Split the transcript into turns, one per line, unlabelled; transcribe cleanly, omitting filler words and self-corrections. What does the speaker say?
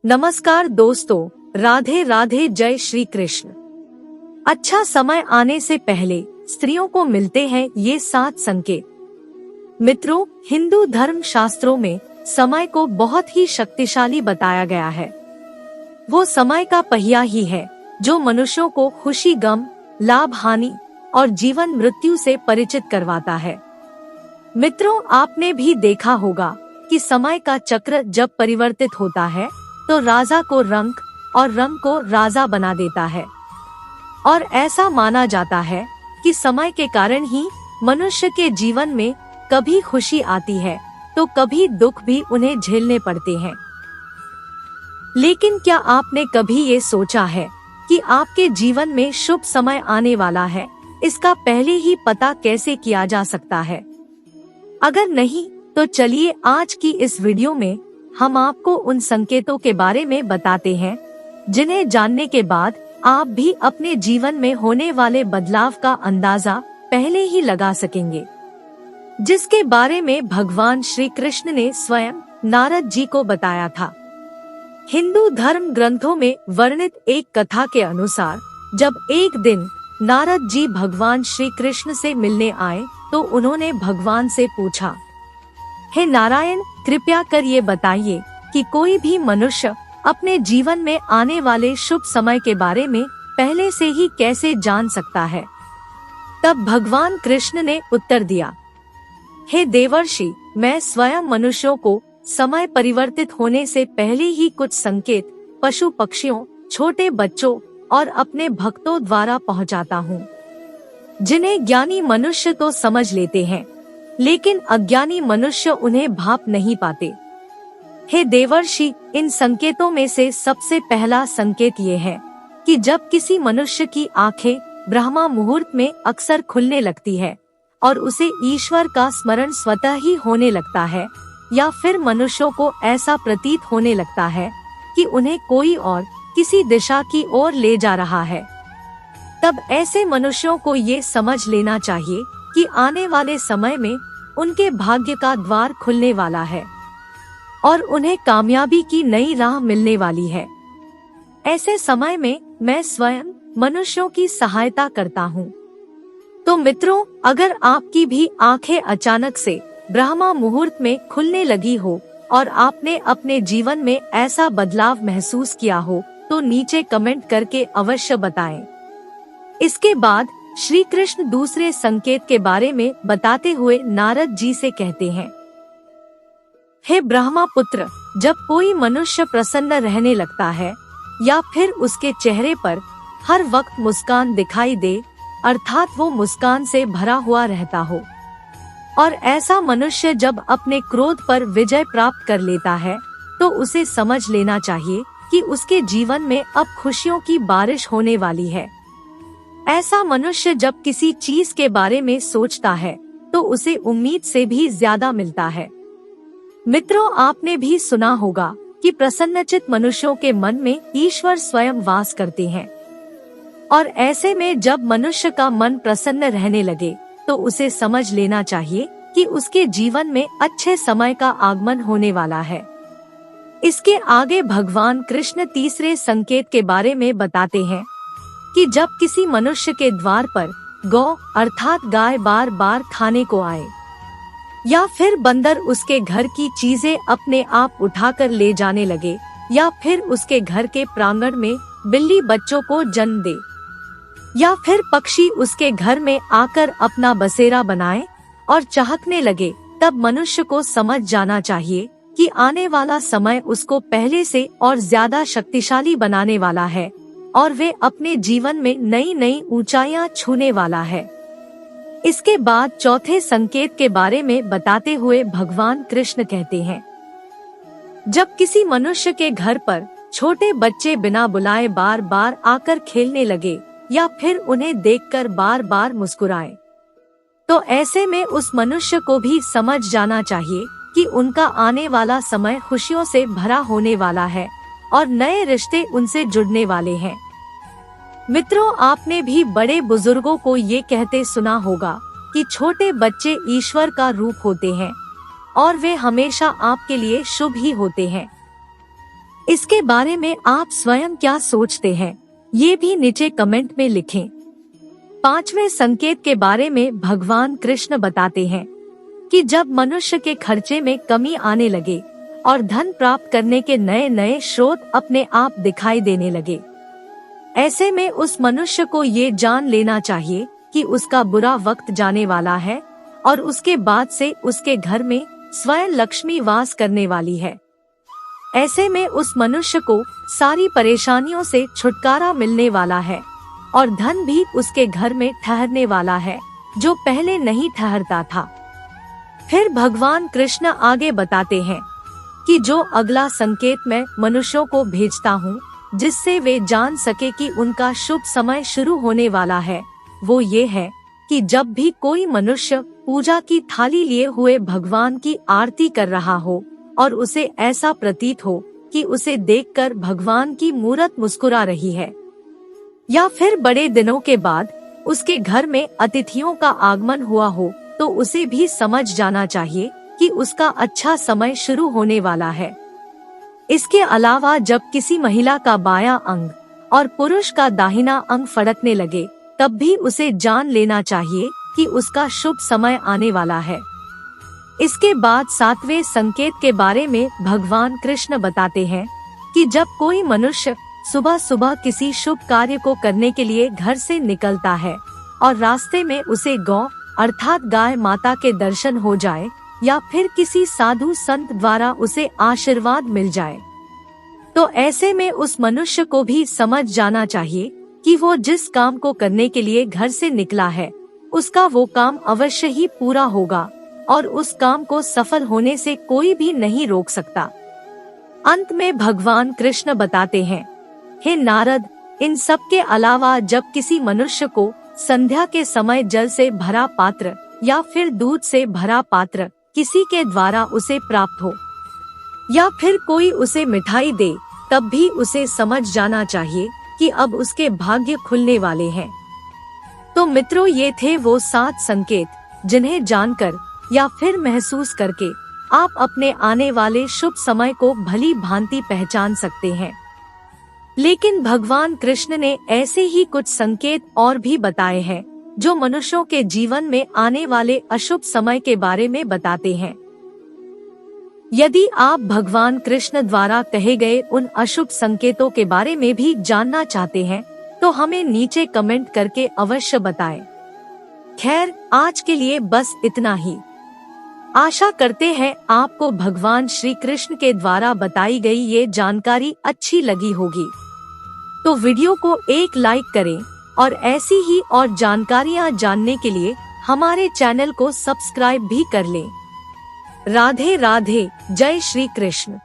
नमस्कार दोस्तों, राधे राधे, जय श्री कृष्ण। अच्छा समय आने से पहले स्त्रियों को मिलते हैं ये 7 संकेत। मित्रों, हिंदू धर्म शास्त्रों में समय को बहुत ही शक्तिशाली बताया गया है। वो समय का पहिया ही है जो मनुष्यों को खुशी, गम, लाभ, हानि और जीवन मृत्यु से परिचित करवाता है। मित्रों, आपने भी देखा होगा कि समय का चक्र जब परिवर्तित होता है तो राजा को रंक और रंक को राजा बना देता है। और ऐसा माना जाता है कि समय के कारण ही मनुष्य के जीवन में कभी खुशी आती है तो कभी दुख भी उन्हें झेलने पड़ते हैं। लेकिन क्या आपने कभी ये सोचा है कि आपके जीवन में शुभ समय आने वाला है, इसका पहले ही पता कैसे किया जा सकता है? अगर नहीं तो चलिए आज की इस वीडियो में हम आपको उन संकेतों के बारे में बताते हैं जिन्हें जानने के बाद आप भी अपने जीवन में होने वाले बदलाव का अंदाजा पहले ही लगा सकेंगे, जिसके बारे में भगवान श्री कृष्ण ने स्वयं नारद जी को बताया था। हिंदू धर्म ग्रंथों में वर्णित एक कथा के अनुसार जब एक दिन नारद जी भगवान श्री कृष्ण से मिलने आए तो उन्होंने भगवान से पूछा, हे नारायण, कृपया कर ये बताइए कि कोई भी मनुष्य अपने जीवन में आने वाले शुभ समय के बारे में पहले से ही कैसे जान सकता है? तब भगवान कृष्ण ने उत्तर दिया, हे देवर्षि, मैं स्वयं मनुष्यों को समय परिवर्तित होने से पहले ही कुछ संकेत पशु पक्षियों, छोटे बच्चों और अपने भक्तों द्वारा पहुंचाता हूँ, जिन्हें ज्ञानी मनुष्य तो समझ लेते हैं लेकिन अज्ञानी मनुष्य उन्हें भाप नहीं पाते। हे देवर्षि, इन संकेतों में से सबसे पहला संकेत ये है कि जब किसी मनुष्य की आंखें ब्रह्मा मुहूर्त में अक्सर खुलने लगती है और उसे ईश्वर का स्मरण स्वतः ही होने लगता है, या फिर मनुष्यों को ऐसा प्रतीत होने लगता है कि उन्हें कोई और किसी दिशा की ओर ले जा रहा है, तब ऐसे मनुष्यों को ये समझ लेना चाहिए कि आने वाले समय में उनके भाग्य का द्वार खुलने वाला है और उन्हें कामयाबी की नई राह मिलने वाली है। ऐसे समय में मैं स्वयं मनुष्यों की सहायता करता हूँ। तो मित्रों, अगर आपकी भी आंखें अचानक से ब्रह्मा मुहूर्त में खुलने लगी हो और आपने अपने जीवन में ऐसा बदलाव महसूस किया हो तो नीचे कमेंट करके अवश्य बताएं। इसके बाद श्री कृष्ण दूसरे संकेत के बारे में बताते हुए नारद जी से कहते हैं, हे ब्रह्मा पुत्र, जब कोई मनुष्य प्रसन्न रहने लगता है या फिर उसके चेहरे पर हर वक्त मुस्कान दिखाई दे, अर्थात वो मुस्कान से भरा हुआ रहता हो, और ऐसा मनुष्य जब अपने क्रोध पर विजय प्राप्त कर लेता है तो उसे समझ लेना चाहिए कि उसके जीवन में अब खुशियों की बारिश होने वाली है। ऐसा मनुष्य जब किसी चीज के बारे में सोचता है तो उसे उम्मीद से भी ज्यादा मिलता है। मित्रों, आपने भी सुना होगा कि प्रसन्नचित्त मनुष्यों के मन में ईश्वर स्वयं वास करते हैं, और ऐसे में जब मनुष्य का मन प्रसन्न रहने लगे तो उसे समझ लेना चाहिए कि उसके जीवन में अच्छे समय का आगमन होने वाला है। इसके आगे भगवान कृष्ण तीसरे संकेत के बारे में बताते हैं कि जब किसी मनुष्य के द्वार पर गौ अर्थात गाय बार बार खाने को आए, या फिर बंदर उसके घर की चीजें अपने आप उठाकर ले जाने लगे, या फिर उसके घर के प्रांगण में बिल्ली बच्चों को जन्म दे, या फिर पक्षी उसके घर में आकर अपना बसेरा बनाए और चहकने लगे, तब मनुष्य को समझ जाना चाहिए कि आने वाला समय उसको पहले से और ज्यादा शक्तिशाली बनाने वाला है और वे अपने जीवन में नई नई ऊंचाइयां छूने वाला है। इसके बाद चौथे संकेत के बारे में बताते हुए भगवान कृष्ण कहते हैं, जब किसी मनुष्य के घर पर छोटे बच्चे बिना बुलाए बार बार आकर खेलने लगे या फिर उन्हें देखकर बार बार मुस्कुराए, तो ऐसे में उस मनुष्य को भी समझ जाना चाहिए कि उनका आने वाला समय खुशियों से भरा होने वाला है और नए रिश्ते उनसे जुड़ने वाले हैं। मित्रों, आपने भी बड़े बुजुर्गों को ये कहते सुना होगा कि छोटे बच्चे ईश्वर का रूप होते हैं और वे हमेशा आपके लिए शुभ ही होते हैं। इसके बारे में आप स्वयं क्या सोचते हैं, ये भी नीचे कमेंट में लिखें। 5वें संकेत के बारे में भगवान कृष्ण बताते हैं कि जब मनुष्य के खर्चे में कमी आने लगे और धन प्राप्त करने के नए नए स्रोत अपने आप दिखाई देने लगे, ऐसे में उस मनुष्य को ये जान लेना चाहिए कि उसका बुरा वक्त जाने वाला है और उसके बाद से उसके घर में स्वयं लक्ष्मी वास करने वाली है। ऐसे में उस मनुष्य को सारी परेशानियों से छुटकारा मिलने वाला है और धन भी उसके घर में ठहरने वाला है, जो पहले नहीं ठहरता था। फिर भगवान कृष्ण आगे बताते हैं कि जो अगला संकेत मैं मनुष्यों को भेजता हूँ, जिससे वे जान सके कि उनका शुभ समय शुरू होने वाला है, वो ये है कि जब भी कोई मनुष्य पूजा की थाली लिए हुए भगवान की आरती कर रहा हो और उसे ऐसा प्रतीत हो कि उसे देखकर भगवान की मूरत मुस्कुरा रही है, या फिर बड़े दिनों के बाद उसके घर में अतिथियों का आगमन हुआ हो, तो उसे भी समझ जाना चाहिए कि उसका अच्छा समय शुरू होने वाला है। इसके अलावा जब किसी महिला का बायां अंग और पुरुष का दाहिना अंग फड़कने लगे, तब भी उसे जान लेना चाहिए कि उसका शुभ समय आने वाला है। इसके बाद 7वें संकेत के बारे में भगवान कृष्ण बताते हैं कि जब कोई मनुष्य सुबह सुबह किसी शुभ कार्य को करने के लिए घर से निकलता है और रास्ते में उसे गौ अर्थात गाय माता के दर्शन हो जाए या फिर किसी साधु संत द्वारा उसे आशीर्वाद मिल जाए, तो ऐसे में उस मनुष्य को भी समझ जाना चाहिए कि वो जिस काम को करने के लिए घर से निकला है, उसका वो काम अवश्य ही पूरा होगा और उस काम को सफल होने से कोई भी नहीं रोक सकता। अंत में भगवान कृष्ण बताते हैं, हे नारद, इन सब के अलावा जब किसी मनुष्य को संध्या के समय जल से भरा पात्र या फिर दूध से भरा पात्र किसी के द्वारा उसे प्राप्त हो, या फिर कोई उसे मिठाई दे, तब भी उसे समझ जाना चाहिए कि अब उसके भाग्य खुलने वाले हैं। तो मित्रों, ये थे वो 7 संकेत जिन्हें जानकर या फिर महसूस करके आप अपने आने वाले शुभ समय को भली भांति पहचान सकते हैं। लेकिन भगवान कृष्ण ने ऐसे ही कुछ संकेत और भी बताए हैं जो मनुष्यों के जीवन में आने वाले अशुभ समय के बारे में बताते हैं। यदि आप भगवान कृष्ण द्वारा कहे गए उन अशुभ संकेतों के बारे में भी जानना चाहते हैं, तो हमें नीचे कमेंट करके अवश्य बताएं। खैर, आज के लिए बस इतना ही। आशा करते हैं आपको भगवान श्री कृष्ण के द्वारा बताई गई ये जानकारी अच्छी लगी होगी। तो वीडियो को एक लाइक करें और ऐसी ही और जानकारियाँ जानने के लिए हमारे चैनल को सब्सक्राइब भी कर लें। राधे राधे, जय श्री कृष्ण।